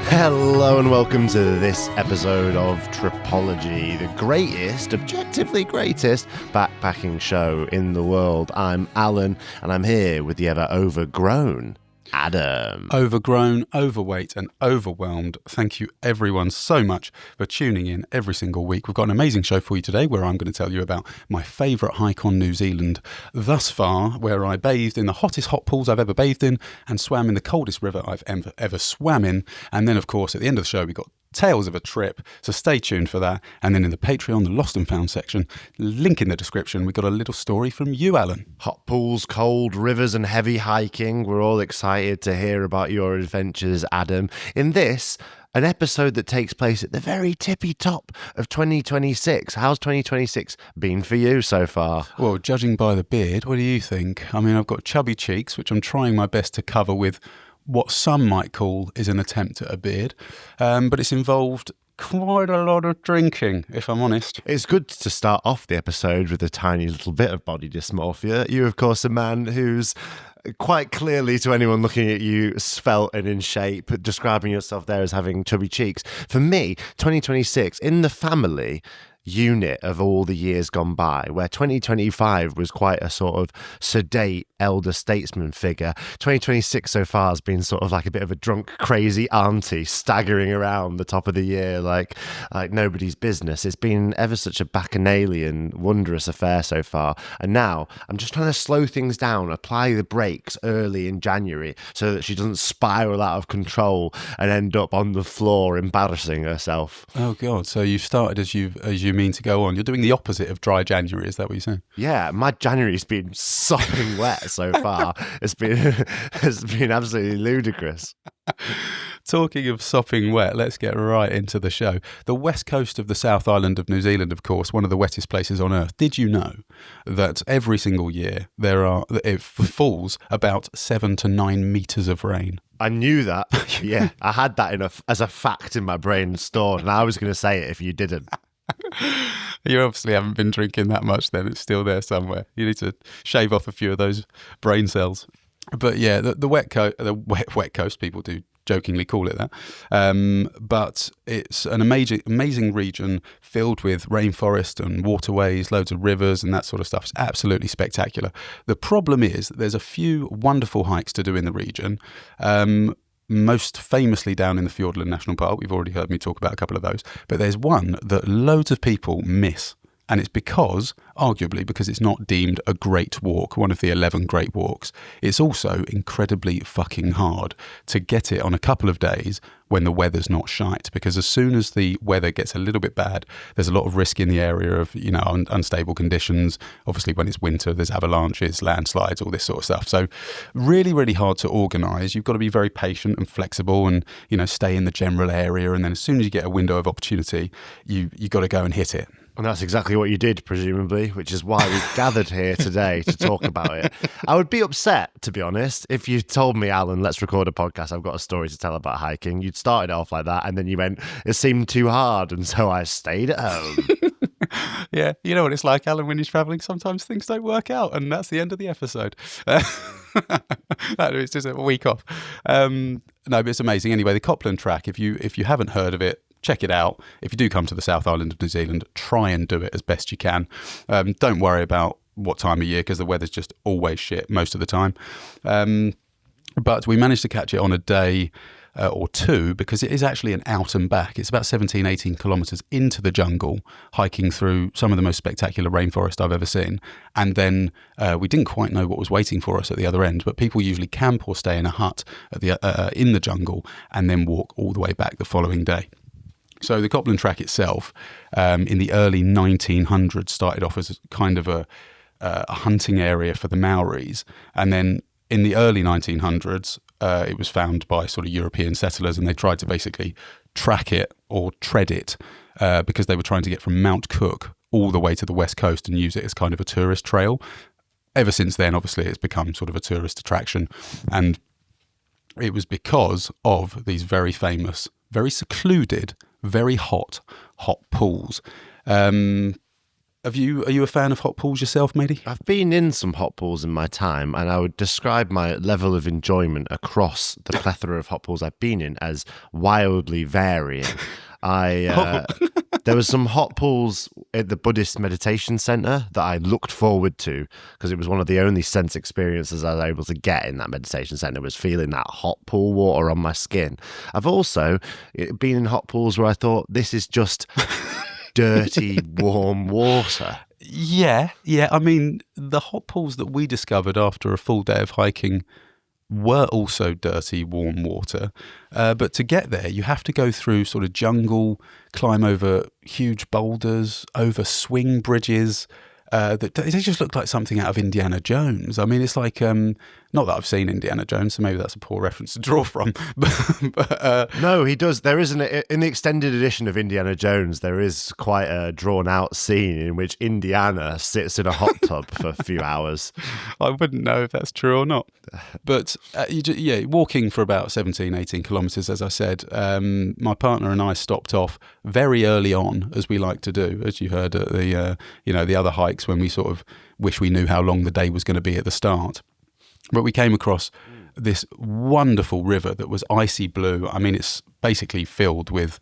Hello and welcome to this episode of Tripology, the greatest, objectively greatest backpacking show in the world. I'm Alun and I'm here with the ever overgrown Adam. Overgrown, overweight and overwhelmed. Thank you everyone so much for tuning in every single week. We've got an amazing show for you today where I'm going to tell you about my favourite hike on New Zealand thus far, where I bathed in the hottest hot pools I've ever bathed in and swam in the coldest river I've ever swam in. And then, of course, at the end of the show, we got tales of a trip, so stay tuned for that. And then in the Patreon, the Lost and Found section, link in the description, we got a little story from you, Alun. Hot pools, cold rivers and heavy hiking. We're all excited to hear about your adventures, Adam. In this, an episode that takes place at the very tippy top of 2026. How's 2026 been for you so far? Well, judging by the beard, what do you think? I mean, I've got chubby cheeks, which I'm trying my best to cover with what some might call is an attempt at a beard, but it's involved quite a lot of drinking, if I'm honest. It's good to start off the episode with a tiny little bit of body dysmorphia. You're, of course, a man who's quite clearly, to anyone looking at you, svelte and in shape, describing yourself there as having chubby cheeks. For me, 2026, in the family unit of all the years gone by, where 2025 was quite a sort of sedate elder statesman figure, 2026 so far has been sort of like a bit of a drunk crazy auntie staggering around the top of the year like nobody's business. It's been ever such a bacchanalian wondrous affair so far, and now I'm just trying to slow things down, apply the brakes early in January so that she doesn't spiral out of control and end up on the floor embarrassing herself. Oh god, so you've started as you mean to go on. You're doing the opposite of dry January, is that what you're saying? Yeah, my January's been sopping wet so far. It's been absolutely ludicrous. Talking of sopping wet, let's get right into the show. The west coast of the South Island of New Zealand, of course, one of the wettest places on earth. Did you know that every single year it falls about 7 to 9 metres of rain? I knew that. Yeah, I had that as a fact in my brain stored, and I was going to say it if you didn't. You obviously haven't been drinking that much then. It's still there somewhere. You need to shave off a few of those brain cells. But yeah, the wet coast, people do jokingly call it that. But it's an amazing region filled with rainforest and waterways, loads of rivers and that sort of stuff. It's absolutely spectacular. The problem is that there's a few wonderful hikes to do in the region. Most famously down in the Fiordland National Park. We've already heard me talk about a couple of those. But there's one that loads of people miss. And it's arguably because it's not deemed a great walk, one of the 11 great walks. It's also incredibly fucking hard to get it on a couple of days when the weather's not shite. Because as soon as the weather gets a little bit bad, there's a lot of risk in the area of, unstable conditions. Obviously, when it's winter, there's avalanches, landslides, all this sort of stuff. So really, really hard to organise. You've got to be very patient and flexible and, stay in the general area. And then as soon as you get a window of opportunity, you got to go and hit it. And that's exactly what you did, presumably, which is why we've gathered here today to talk about it. I would be upset, to be honest, if you told me, Alan, let's record a podcast, I've got a story to tell about hiking. You'd started it off like that, and then you went, it seemed too hard, and so I stayed at home. Yeah, you know what it's like, Alan, when you're travelling, sometimes things don't work out, and that's the end of the episode. It's just a week off. No, but it's amazing. Anyway, the Copland Track, if you haven't heard of it, check it out. If you do come to the South Island of New Zealand, try and do it as best you can. Don't worry about what time of year, because the weather's just always shit most of the time. But we managed to catch it on a day or two, because it is actually an out and back. It's about 17, 18 kilometres into the jungle, hiking through some of the most spectacular rainforest I've ever seen. And then we didn't quite know what was waiting for us at the other end, but people usually camp or stay in a hut at in the jungle and then walk all the way back the following day. So the Copland Track itself, in the early 1900s, started off as kind of a hunting area for the Maoris. And then in the early 1900s, it was found by sort of European settlers, and they tried to basically track it or tread it because they were trying to get from Mount Cook all the way to the west coast and use it as kind of a tourist trail. Ever since then, obviously, it's become sort of a tourist attraction. And it was because of these very famous, very secluded, very hot pools. Are you a fan of hot pools yourself, matey? I've been in some hot pools in my time, and I would describe my level of enjoyment across the plethora of hot pools I've been in as wildly varying. There was some hot pools at the Buddhist meditation center that I looked forward to because it was one of the only sense experiences I was able to get in that meditation center, was feeling that hot pool water on my skin. I've also been in hot pools where I thought, this is just dirty, warm water. Yeah. I mean, the hot pools that we discovered after a full day of hiking were also dirty, warm water. But to get there, you have to go through sort of jungle, climb over huge boulders, over swing bridges. They just look like something out of Indiana Jones. I mean, it's like, not that I've seen Indiana Jones, so maybe that's a poor reference to draw from. No, he does. There is in the extended edition of Indiana Jones, there is quite a drawn out scene in which Indiana sits in a hot tub for a few hours. I wouldn't know if that's true or not. But walking for about 17, 18 kilometres, as I said, my partner and I stopped off very early on, as we like to do, as you heard at the other hikes, when we sort of wish we knew how long the day was going to be at the start. But we came across this wonderful river that was icy blue. I mean, it's basically filled with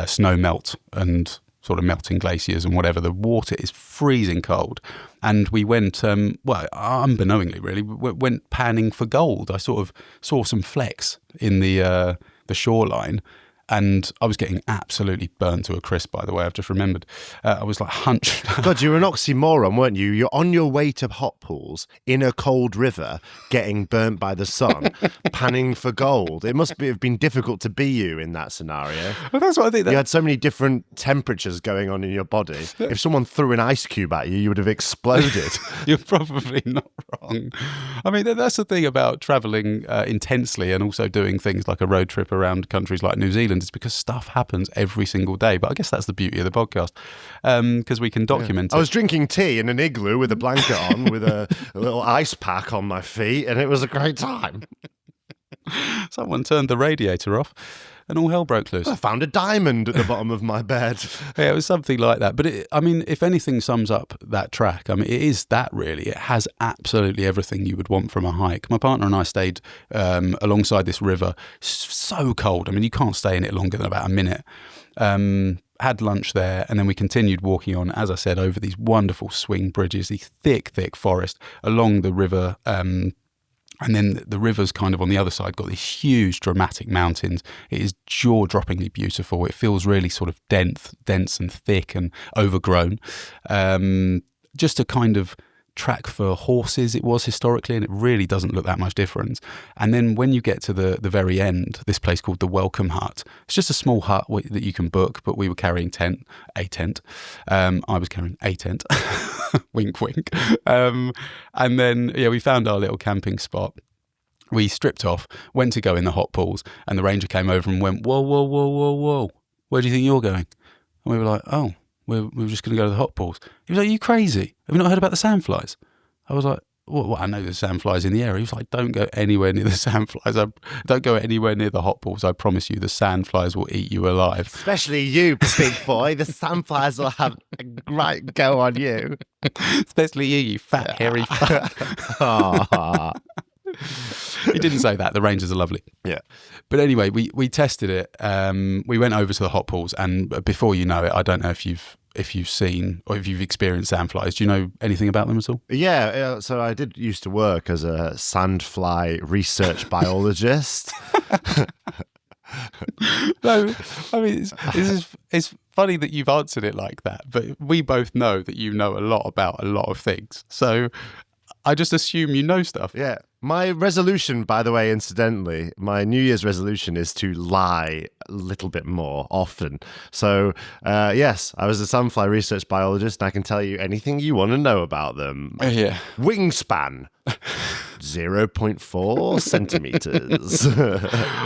snow melt and sort of melting glaciers and whatever. The water is freezing cold. And we went, unbeknowingly really, went panning for gold. I sort of saw some flecks in the shoreline. And I was getting absolutely burnt to a crisp, by the way. I've just remembered. I was like hunched. God, you were an oxymoron, weren't you? You're on your way to hot pools in a cold river, getting burnt by the sun, panning for gold. It must have been difficult to be you in that scenario. Well, that's what I think. You had so many different temperatures going on in your body. If someone threw an ice cube at you, you would have exploded. You're probably not wrong. I mean, that's the thing about travelling intensely and also doing things like a road trip around countries like New Zealand. It's because stuff happens every single day. But I guess that's the beauty of the podcast, because we can document it. I was drinking tea in an igloo with a blanket on, with a little ice pack on my feet, and it was a great time. Someone turned the radiator off and all hell broke loose. I found a diamond at the bottom of my bed. Yeah, it was something like that. But if anything sums up that track, I mean, it is that really. It has absolutely everything you would want from a hike. My partner and I stayed alongside this river. So cold. I mean, you can't stay in it longer than about a minute. Had lunch there, and then we continued walking on, as I said, over these wonderful swing bridges, the thick forest along the river. And then the river's kind of on the other side got these huge dramatic mountains. It is jaw-droppingly beautiful. It feels really sort of dense and thick and overgrown. Just a kind of track for horses it was historically, and it really doesn't look that much different. And then when you get to the very end, this place called the Welcome Hut, it's just a small hut that you can book, but we were carrying a tent. I was carrying a tent. Wink, wink. And then, we found our little camping spot. We stripped off, went to go in the hot pools, and the ranger came over and went, whoa. Where do you think you're going? And we were like, oh, we were just going to go to the hot pools. He was like, are you crazy? Have you not heard about the Sandflies? I was like, well, I know there's Sandflies in the area. He was like, don't go anywhere near the Sandflies. Don't go anywhere near the hot pools. I promise you, the Sandflies will eat you alive. Especially you, big boy. The Sandflies will have a great go on you. Especially you fat, hairy fuck. He didn't say that. The rangers are lovely. Yeah. But anyway, we tested it. We went over to the hot pools, and before you know it, I don't know if you've seen or if you've experienced sandflies. Do you know anything about them at all? Yeah, so I did used to work as a sandfly research biologist. No, I mean, it's funny that you've answered it like that, but we both know that you know a lot about a lot of things. So I just assume you know stuff. Yeah. My resolution, by the way, incidentally, my New Year's resolution is to lie a little bit more often. So, yes, I was a sandfly research biologist, and I can tell you anything you want to know about them. Yeah. Wingspan, 0.4 centimeters.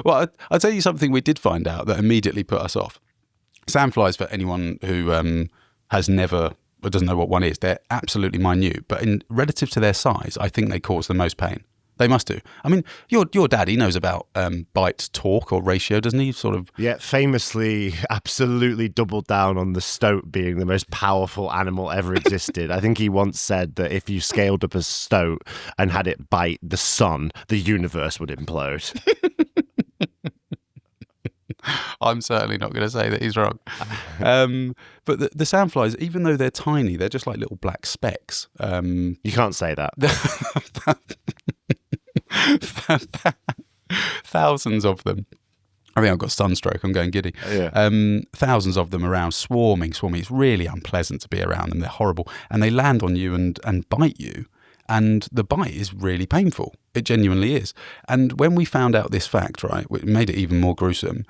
Well, I'll tell you something we did find out that immediately put us off. Sandflies, for anyone who has never or doesn't know what one is, they're absolutely minute. But in relative to their size, I think they cause the most pain. They must do. I mean, your dad, he knows about bite torque or ratio, doesn't he? Sort of. Yeah, famously, absolutely doubled down on the stoat being the most powerful animal ever existed. I think he once said that if you scaled up a stoat and had it bite the sun, the universe would implode. I'm certainly not going to say that he's wrong. But the sandflies, even though they're tiny, they're just like little black specks. You can't say that. Thousands of them. I mean, I've got sunstroke. I'm going giddy. Yeah. Thousands of them around, swarming. It's really unpleasant to be around them. They're horrible. And they land on you and bite you. And the bite is really painful. It genuinely is. And when we found out this fact, right, it made it even more gruesome.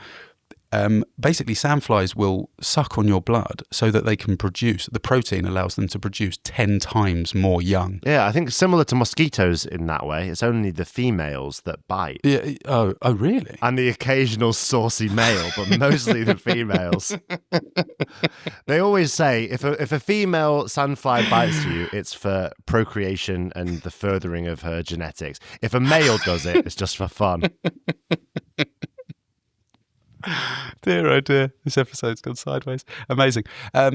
Basically, sandflies will suck on your blood so that they can produce, the protein allows them to produce 10 times more young. Yeah, I think similar to mosquitoes in that way. It's only the females that bite. Yeah. Oh, really? And the occasional saucy male, but mostly the females. They always say if a female sandfly bites you, it's for procreation and the furthering of her genetics. If a male does it, it's just for fun. Dear, oh dear, this episode's gone sideways. Amazing. But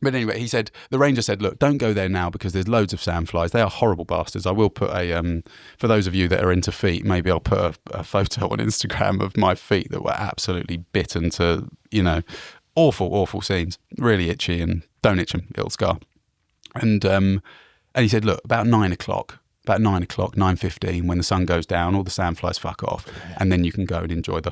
anyway, the ranger said, look, don't go there now because there's loads of sandflies. They are horrible bastards. I will put for those of you that are into feet, maybe I'll put a photo on Instagram of my feet that were absolutely bitten to, awful, awful scenes. Really itchy, and don't itch them, it'll scar. And he said, look, about 9:15, when the sun goes down, all the sandflies fuck off, and then you can go and enjoy the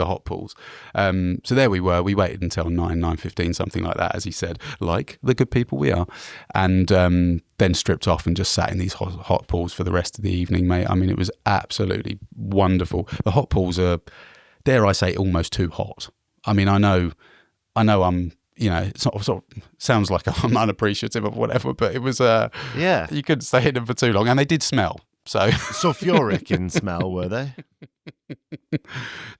hot pools. So there we were. We waited until 9:15, something like that, as he said, like the good people we are, and then stripped off and just sat in these hot pools for the rest of the evening, mate. I mean, it was absolutely wonderful. The hot pools are, dare I say, almost too hot. I mean, I know I'm. It's sort of sounds like I'm unappreciative of whatever, but it was, you couldn't stay in them for too long, and they did smell. So sulfuric in smell, were they?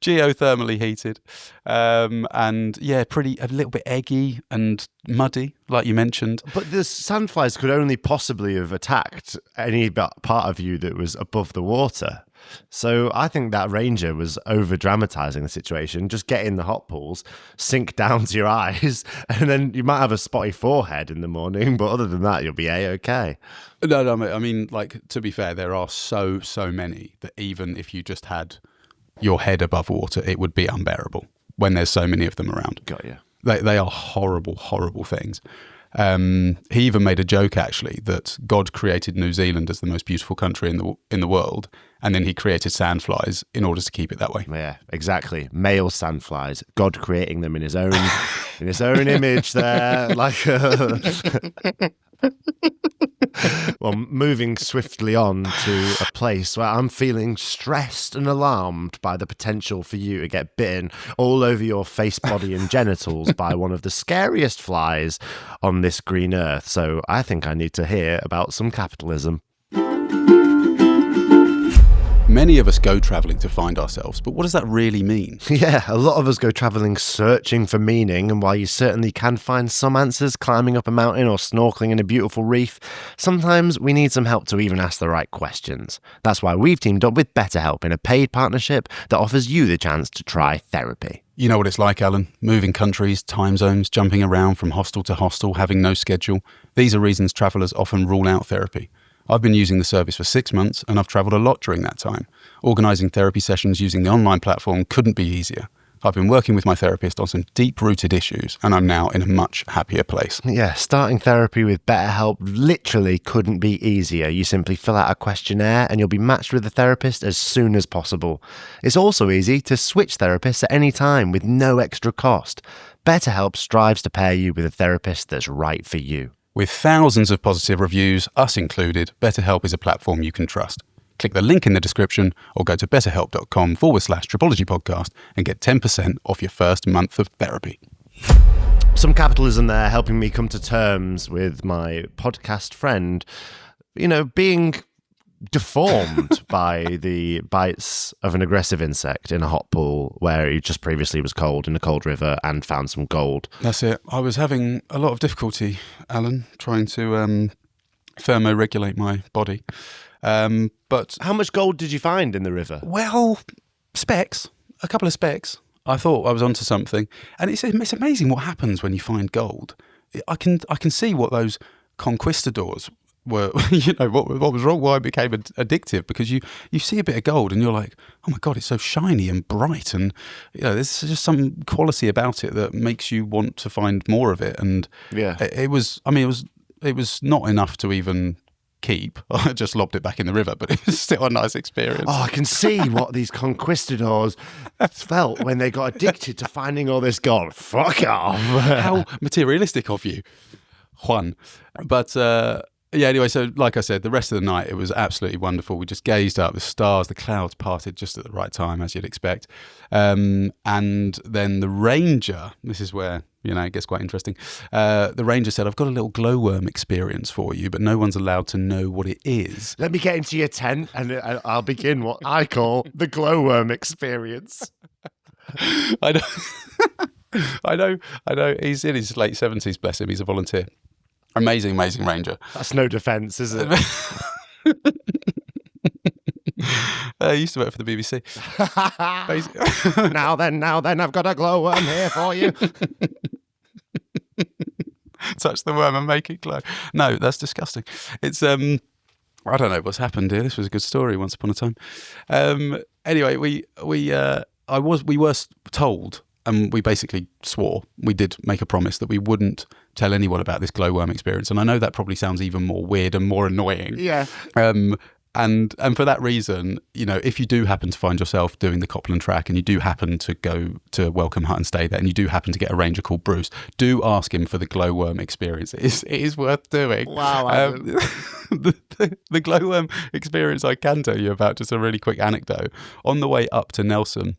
Geothermally heated, and yeah, a little bit eggy and muddy, like you mentioned. But the sandflies could only possibly have attacked any part of you that was above the water. So I think that ranger was over-dramatising the situation. Just get in the hot pools, sink down to your eyes, and then you might have a spotty forehead in the morning, but other than that, you'll be A-okay. No, I mean, like, to be fair, there are so many that even if you just had your head above water, it would be unbearable when there's so many of them around. Got you. They are horrible, horrible things. He even made a joke, actually, that God created New Zealand as the most beautiful country in the world, and then he created sandflies in order to keep it that way. Yeah, exactly. Male sandflies. God creating them in his own image there, like. Well, moving swiftly on to a place where I'm feeling stressed and alarmed by the potential for you to get bitten all over your face, body and genitals by one of the scariest flies on this green earth. So I think I need to hear about some capitalism. Many of us go travelling to find ourselves, but what does that really mean? Yeah, a lot of us go travelling searching for meaning, and while you certainly can find some answers climbing up a mountain or snorkeling in a beautiful reef, sometimes we need some help to even ask the right questions. That's why we've teamed up with BetterHelp in a paid partnership that offers you the chance to try therapy. You know what it's like, Alun. Moving countries, time zones, jumping around from hostel to hostel, having no schedule. These are reasons travellers often rule out therapy. I've been using the service for 6 months and I've travelled a lot during that time. Organising therapy sessions using the online platform couldn't be easier. I've been working with my therapist on some deep-rooted issues and I'm now in a much happier place. Yeah, starting therapy with BetterHelp literally couldn't be easier. You simply fill out a questionnaire and you'll be matched with a therapist as soon as possible. It's also easy to switch therapists at any time with no extra cost. BetterHelp strives to pair you with a therapist that's right for you. With thousands of positive reviews, us included, BetterHelp is a platform you can trust. Click the link in the description or go to betterhelp.com/Tripology podcast and get 10% off your first month of therapy. Some capitalism there helping me come to terms with my podcast friend, being deformed by the bites of an aggressive insect in a hot pool where he just previously was cold in a cold river and found some gold. That's it. I was having a lot of difficulty, Alun, trying to thermoregulate my body. But How much gold did you find in the river? well, a couple of specks. I thought I was onto something, and it's amazing what happens when you find gold. I can see what those conquistadors were. What was wrong, why it became addictive, because you see a bit of gold and you're like, oh my god, it's so shiny and bright, and there's just some quality about it that makes you want to find more of it. And Yeah. it was not enough to even keep. I just lobbed it back in the river, but it was still a nice experience. Oh, I can see what these conquistadors felt when they got addicted to finding all this gold. Fuck off. How materialistic of you, Juan. But anyway, so like I said, the rest of the night, it was absolutely wonderful. We just gazed up, the stars, the clouds parted just at the right time, as you'd expect. And then the ranger, this is where, it gets quite interesting. The ranger said, I've got a little glowworm experience for you, but no one's allowed to know what it is. Let me get into your tent and I'll begin what I call the glowworm experience. I know. He's in his late 70s, bless him. He's a volunteer. Amazing ranger. That's no defence, is it? He used to work for the BBC. Now then, I've got a glowworm here for you. Touch the worm and make it glow. No, that's disgusting. It's I don't know what's happened here. This was a good story once upon a time. Anyway, we were told, and we basically swore, we did make a promise that we wouldn't tell anyone about this glowworm experience. And I know that probably sounds even more weird and more annoying. Yeah. And for that reason, if you do happen to find yourself doing the Copland Track and you do happen to go to Welcome Hut and stay there, and you do happen to get a ranger called Bruce, do ask him for the glowworm experience. It is worth doing. Wow. The glowworm experience I can tell you about, just a really quick anecdote. On the way up to Nelson,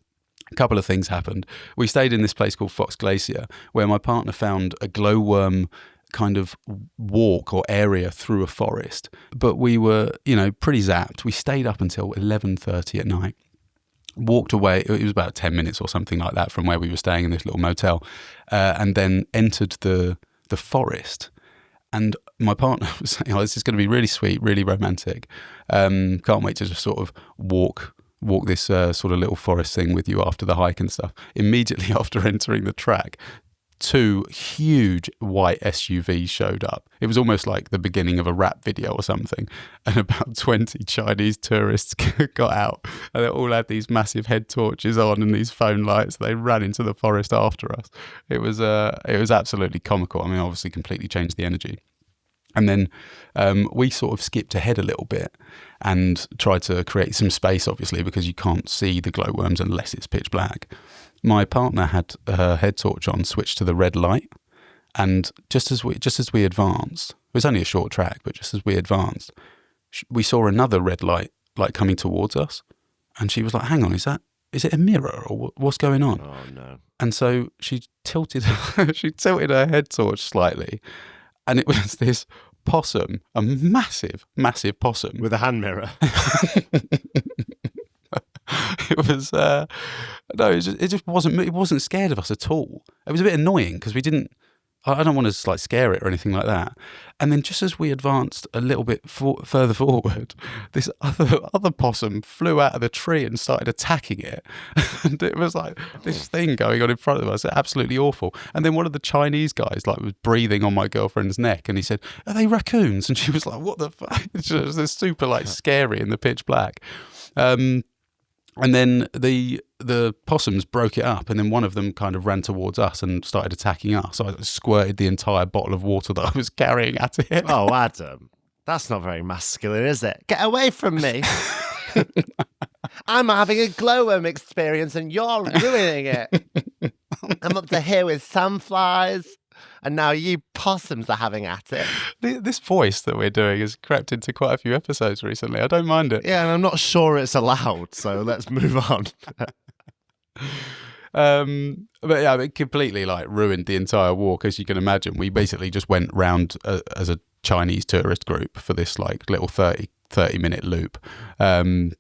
a couple of things happened. We stayed in this place called Fox Glacier, where my partner found a glowworm kind of walk or area through a forest, but we were pretty zapped. We stayed up until 11:30 at night, walked away, it was about 10 minutes or something like that from where we were staying in this little motel, and then entered the forest. And my partner was saying, this is going to be really sweet, really romantic, can't wait to just sort of walk this sort of little forest thing with you after the hike and stuff. Immediately after entering the track, 2 huge white SUVs showed up. It was almost like the beginning of a rap video or something. And about 20 Chinese tourists got out, and they all had these massive head torches on and these phone lights. They ran into the forest after us. It was absolutely comical. I mean, obviously completely changed the energy. And then we sort of skipped ahead a little bit and tried to create some space, obviously, because you can't see the glowworms unless it's pitch black. My partner had her head torch on, switched to the red light, and just as we advanced, it was only a short track, but just as we advanced, we saw another red light coming towards us, and she was like, "Hang on, is it a mirror or what's going on?" Oh no! And so she tilted her head torch slightly, and it was this possum, a massive possum With a hand mirror. It was it just wasn't scared of us at all. It was a bit annoying because I don't want to scare it or anything like that. And then just as we advanced a little bit further forward, this other possum flew out of the tree and started attacking it. And it was like this thing going on in front of us, absolutely awful. And then one of the Chinese guys was breathing on my girlfriend's neck, and he said, "Are they raccoons?" And she was like, "What the fuck?" It was super scary in the pitch black. And then the possums broke it up, and then one of them kind of ran towards us and started attacking us. So I squirted the entire bottle of water that I was carrying at it. Oh, Adam, that's not very masculine, is it? Get away from me. I'm having a glowworm experience and you're ruining it. I'm up to here with Sandflies, and now you possums are having at it. This voice that we're doing has crept into quite a few episodes recently. I don't mind it. Yeah, and I'm not sure it's allowed, so let's move on. But yeah, it completely ruined the entire walk, as you can imagine. We basically just went round as a Chinese tourist group for this little 30 30-minute loop.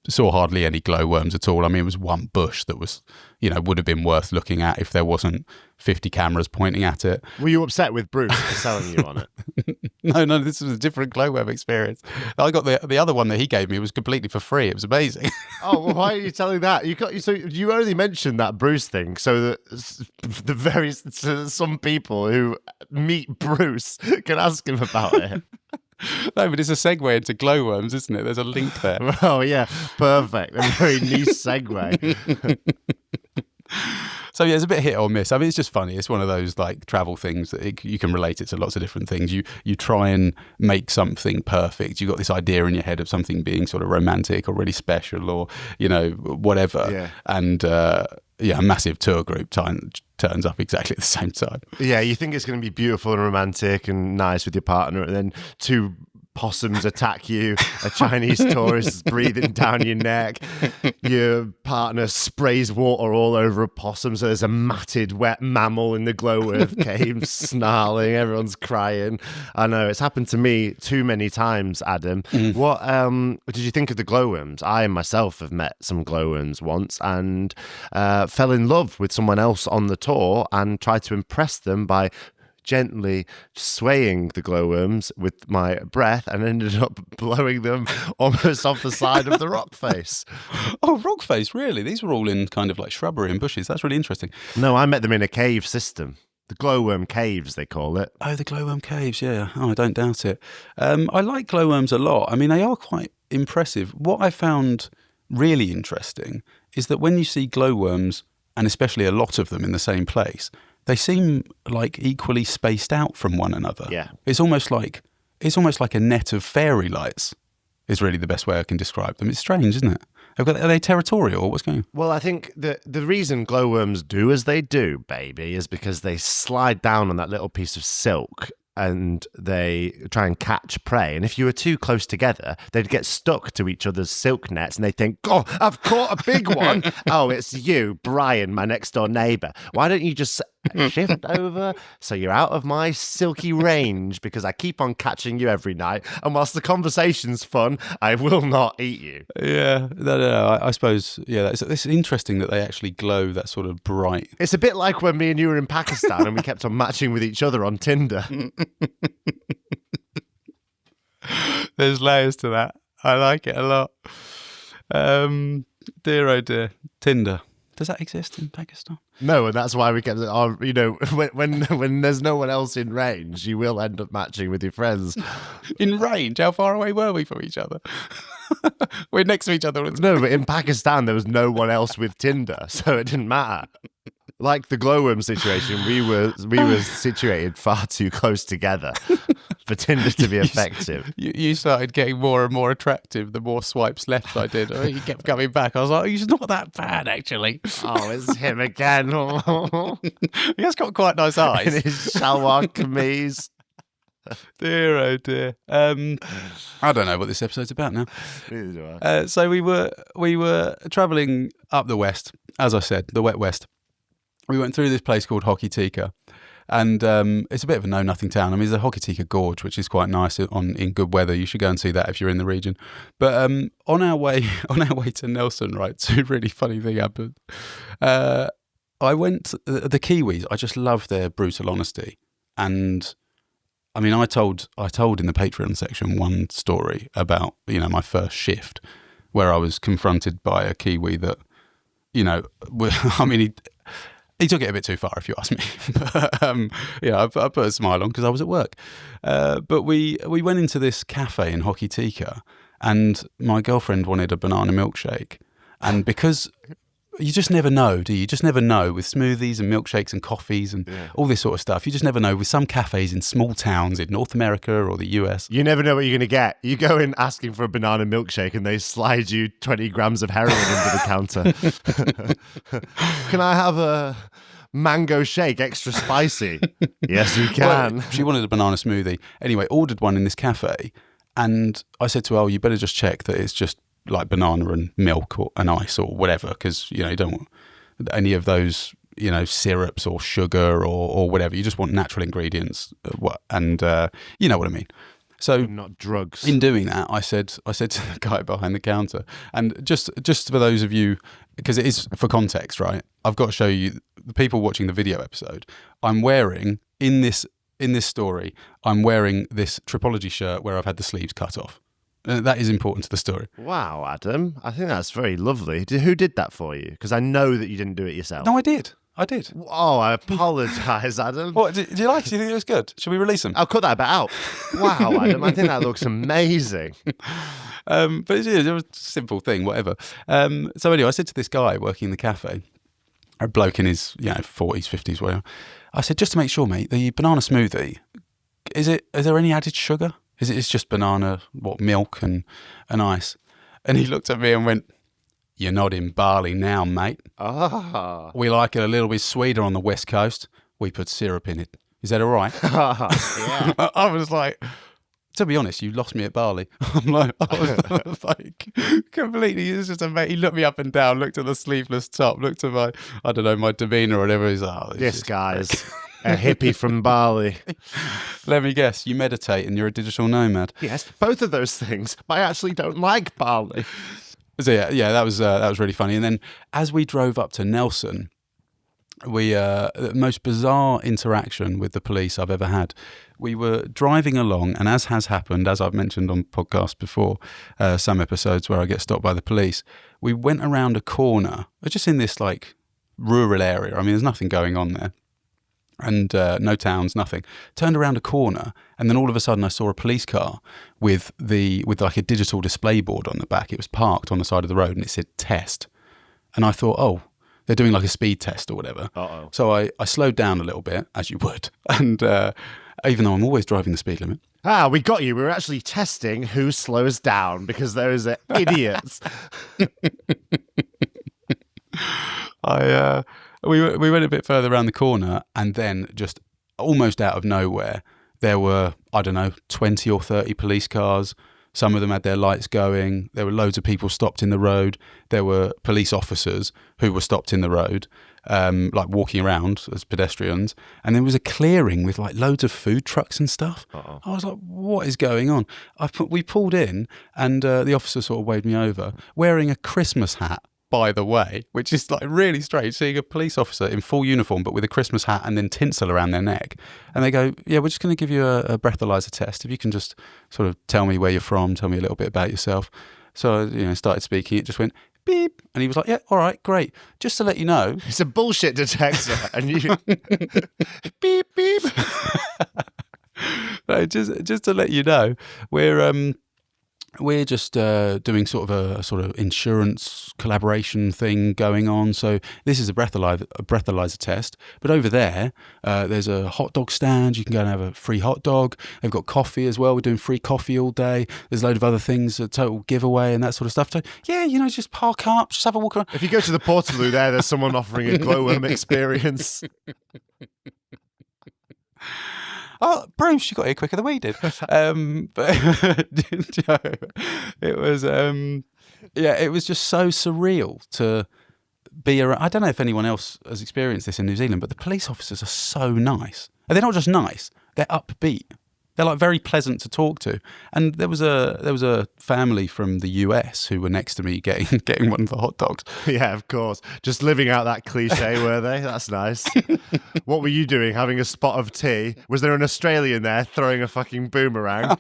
Saw hardly any glowworms at all. I mean, it was one bush that was, would have been worth looking at if there wasn't 50 cameras pointing at it. Were you upset with Bruce for selling you on it? No, this was a different glowworm experience. I got the other one that he gave me was completely for free. It was amazing. Oh, well, why are you telling that? So you only mentioned that Bruce thing so that some people who meet Bruce can ask him about it. No, but it's a segue into glowworms, isn't it? There's a link there. Oh, yeah. Perfect. A very niche segue. So, yeah, it's a bit hit or miss. I mean, it's just funny. It's one of those, like, travel things that you can relate it to lots of different things. You try and make something perfect. You've got this idea in your head of something being sort of romantic or really special or, whatever. Yeah. And, a massive tour group turns up exactly at the same time. Yeah, you think it's going to be beautiful and romantic and nice with your partner, and then two possums attack you, a Chinese tourist is breathing down your neck, your partner sprays water all over a possum, so there's a matted wet mammal in the glowworm cave snarling, everyone's crying. I know, it's happened to me too many times, Adam. What did you think of the glowworms? I myself have met some glowworms once and fell in love with someone else on the tour and tried to impress them by gently swaying the glowworms with my breath and ended up blowing them almost off the side of the rock face. Oh, rock face, really? These were all in kind of like shrubbery and bushes. That's really interesting. No, I met them in a cave system. The glowworm caves, they call it. Oh, the glowworm caves, yeah. Oh, I don't doubt it. I like glowworms a lot. I mean, they are quite impressive. What I found really interesting is that when you see glowworms, and especially a lot of them in the same place, they seem like equally spaced out from one another. Yeah. It's almost like a net of fairy lights is really the best way I can describe them. It's strange, isn't it? Are they territorial or what's going on? Well, I think the reason glowworms do as they do, baby, is because they slide down on that little piece of silk and they try and catch prey. And if you were too close together, they'd get stuck to each other's silk nets and they think, oh, I've caught a big one. Oh, it's you, Brian, my next door neighbour. Why don't you just shift over so you're out of my silky range because I keep on catching you every night. And whilst the conversation's fun, I will not eat you. Yeah, no, I suppose, yeah, it's interesting that they actually glow that sort of bright. It's a bit like when me and you were in Pakistan and we kept on matching with each other on Tinder. There's layers to that. I like it a lot. Dear, oh dear. Tinder. Does that exist in Pakistan? No, and that's why we kept, when there's no one else in range, you will end up matching with your friends. In range? How far away were we from each other? We're next to each other. No, but in Pakistan, there was no one else with Tinder, so it didn't matter. Like the glowworm situation, we were situated far too close together for Tinder to be effective. You started getting more and more attractive the more swipes left I did. He kept coming back. I was like, he's not that bad, actually. Oh, it's him again. He has got quite nice eyes. In his shalwar kameez. Dear, oh dear. I don't know what this episode's about now. Neither do I. So we were travelling up the west, as I said, the wet west. We went through this place called Hokitika, and it's a bit of a know-nothing town. I mean, there's a Hokitika Gorge, which is quite nice in good weather. You should go and see that if you're in the region. But on our way to Nelson, right, it's a really funny thing happened. I went the Kiwis. I just love their brutal honesty, and I mean, I told in the Patreon section one story about my first shift where I was confronted by a Kiwi that I mean he took it a bit too far, if you ask me. But, I put a smile on because I was at work. But we went into this cafe in Hokitika, and my girlfriend wanted a banana milkshake. And because you just never know, do you? You just never know with smoothies and milkshakes and coffees and all this sort of stuff. You just never know with some cafes in small towns in North America or the US. You never know what you're going to get. You go in asking for a banana milkshake and they slide you 20 grams of heroin into the counter. Can I have a mango shake, extra spicy? Yes, you can. Well, she wanted a banana smoothie. Anyway, ordered one in this cafe. And I said to her, you better just check that it's just like banana and milk or an ice or whatever, because you don't want any of those syrups or sugar or whatever. You just want natural ingredients, and you know what I mean. So Not drugs. in doing that, I said to the guy behind the counter, and just for those of you, because it is for context, right? I've got to show you the people watching the video episode. I'm wearing in this story, I'm wearing this Tripology shirt where I've had the sleeves cut off. That is important to the story. Wow, Adam. I think that's very lovely. Who did that for you? Because I know that you didn't do it yourself. No, I did. Oh, I apologise, Adam. What, do you like it? Do you think it was good? Should we release them? I'll cut that bit out. Wow, Adam. I think that looks amazing. But it was a simple thing, whatever. So anyway, I said to this guy working in the cafe, a bloke in his 40s, 50s, whatever. I said, just to make sure, mate, the banana smoothie, is there any added sugar? It's just banana, milk and ice? And he looked at me and went, "You're not in Bali now, mate. Ah. We like it a little bit sweeter on the West Coast. We put syrup in it. Is that all right?" Yeah. I was like, to be honest, you lost me at Bali. I was like, completely. It was just amazing. He looked me up and down, looked at the sleeveless top, looked at my demeanour or whatever. He's like, This guy's a hippie from Bali. Let me guess, you meditate and you're a digital nomad. Yes, both of those things, but I actually don't like Bali. So yeah, that was really funny. And then as we drove up to Nelson, the most bizarre interaction with the police I've ever had. We were driving along, and as has happened, as I've mentioned on podcasts before, some episodes where I get stopped by the police, we went around a corner, just in this like rural area. I mean, there's nothing going on there. And no towns, nothing. Turned around a corner, and then all of a sudden I saw a police car with like a digital display board on the back. It was parked on the side of the road, and it said "test." And I thought, oh, they're doing like a speed test or whatever. Uh-oh. So I slowed down a little bit, as you would, and even though I'm always driving the speed limit. Ah, we got you. We were actually testing who slows down because those are idiots. We went a bit further around the corner, and then just almost out of nowhere, there were, I don't know, 20 or 30 police cars. Some of them had their lights going. There were loads of people stopped in the road. There were police officers who were stopped in the road, like walking around as pedestrians. And there was a clearing with like loads of food trucks and stuff. Uh-oh. I was like, what is going on? We pulled in, and the officer sort of waved me over, wearing a Christmas hat, by the way, which is like really strange, seeing a police officer in full uniform but with a Christmas hat and then tinsel around their neck. And they go, "Yeah, we're just going to give you a breathalyzer test. If you can just sort of tell me where you're from, tell me a little bit about yourself." So I started speaking. It just went beep, and he was like, "Yeah, all right, great. Just to let you know." It's a bullshit detector, and you beep beep. No, just to let you know, we're just doing sort of insurance collaboration thing going on. So this is a breathalyzer test. But over there, there's a hot dog stand. You can go and have a free hot dog. They've got coffee as well. We're doing free coffee all day. There's a load of other things, a total giveaway and that sort of stuff. So yeah, just park up, just have a walk around. If you go to the Portaloo there's someone offering a glowworm experience. Oh, Bruce, you got here quicker than we did. But it was, it was just so surreal to be around. I don't know if anyone else has experienced this in New Zealand, but the police officers are so nice. And they're not just nice; they're upbeat. They're like very pleasant to talk to. And there was a family from the US who were next to me getting one of the hot dogs. Yeah, of course. Just living out that cliche, were they? That's nice. What were you doing? Having a spot of tea? Was there an Australian there throwing a fucking boomerang?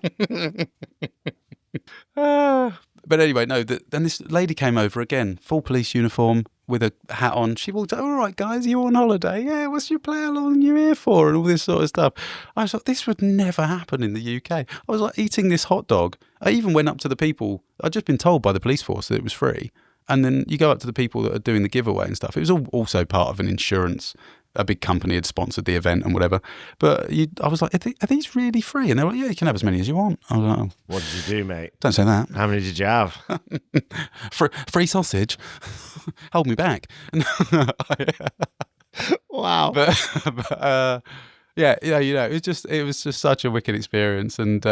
But anyway, no. Then this lady came over again, full police uniform with a hat on. She walked, "All right, guys, you on holiday? Yeah, what's your plan? How long are you here for?" And all this sort of stuff. I was like, this would never happen in the UK. I was like eating this hot dog. I even went up to the people. I'd just been told by the police force that it was free. And then you go up to the people that are doing the giveaway and stuff. It was also part of an insurance. A big company had sponsored the event and whatever. But I was like, are these really free? And they were like, "Yeah, you can have as many as you want." I was like, "Oh, What did you do, mate? don't say that." How many did you have? Free sausage. Hold me back. Wow. But it was just such a wicked experience, and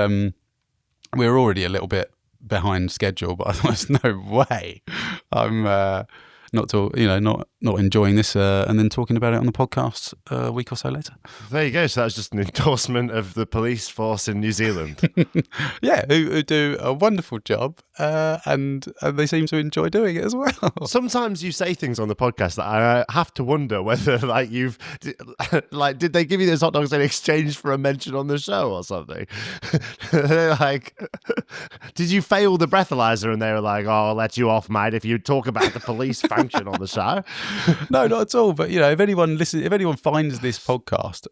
we were already a little bit behind schedule, but I thought, there's no way not enjoying this and then talking about it on the podcast a week or so later. There you go. So that's just an endorsement of the police force in New Zealand. Yeah, who do a wonderful job and they seem to enjoy doing it as well. Sometimes you say things on the podcast that I have to wonder whether did they give you those hot dogs in exchange for a mention on the show or something? Like, did you fail the breathalyzer and they were like, "Oh, I'll let you off, mate, if you talk about the police function on the show"? No, not at all. But if anyone finds this podcast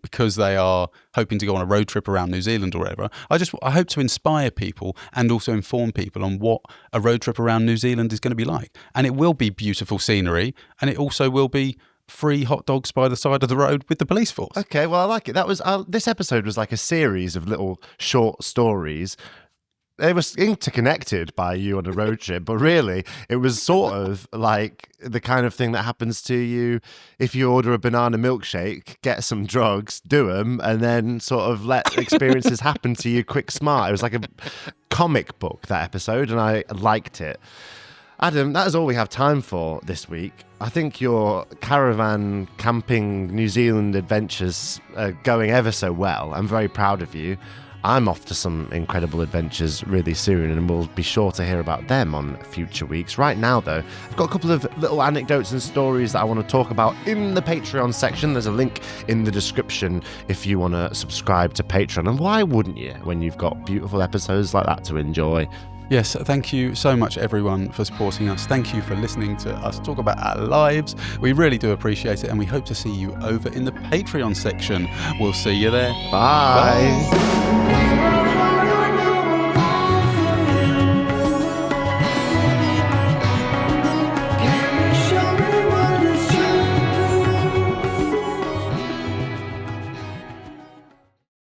because they are hoping to go on a road trip around New Zealand or whatever, I hope to inspire people and also inform people on what a road trip around New Zealand is going to be like. And it will be beautiful scenery, and it also will be free hot dogs by the side of the road with the police force. Okay, well, I like it. That was this episode was like a series of little short stories. They were interconnected by you on a road trip, but really it was sort of like the kind of thing that happens to you if you order a banana milkshake, get some drugs, do them, and then sort of let experiences happen to you quick smart. It was like a comic book, that episode, and I liked it. Adam, that is all we have time for this week. I think your caravan camping New Zealand adventures are going ever so well. I'm very proud of you. I'm off to some incredible adventures really soon, and we'll be sure to hear about them on future weeks. Right now, though, I've got a couple of little anecdotes and stories that I want to talk about in the Patreon section. There's a link in the description if you want to subscribe to Patreon. And why wouldn't you when you've got beautiful episodes like that to enjoy? Yes, thank you so much, everyone, for supporting us. Thank you for listening to us talk about our lives. We really do appreciate it, and we hope to see you over in the Patreon section. We'll see you there. Bye.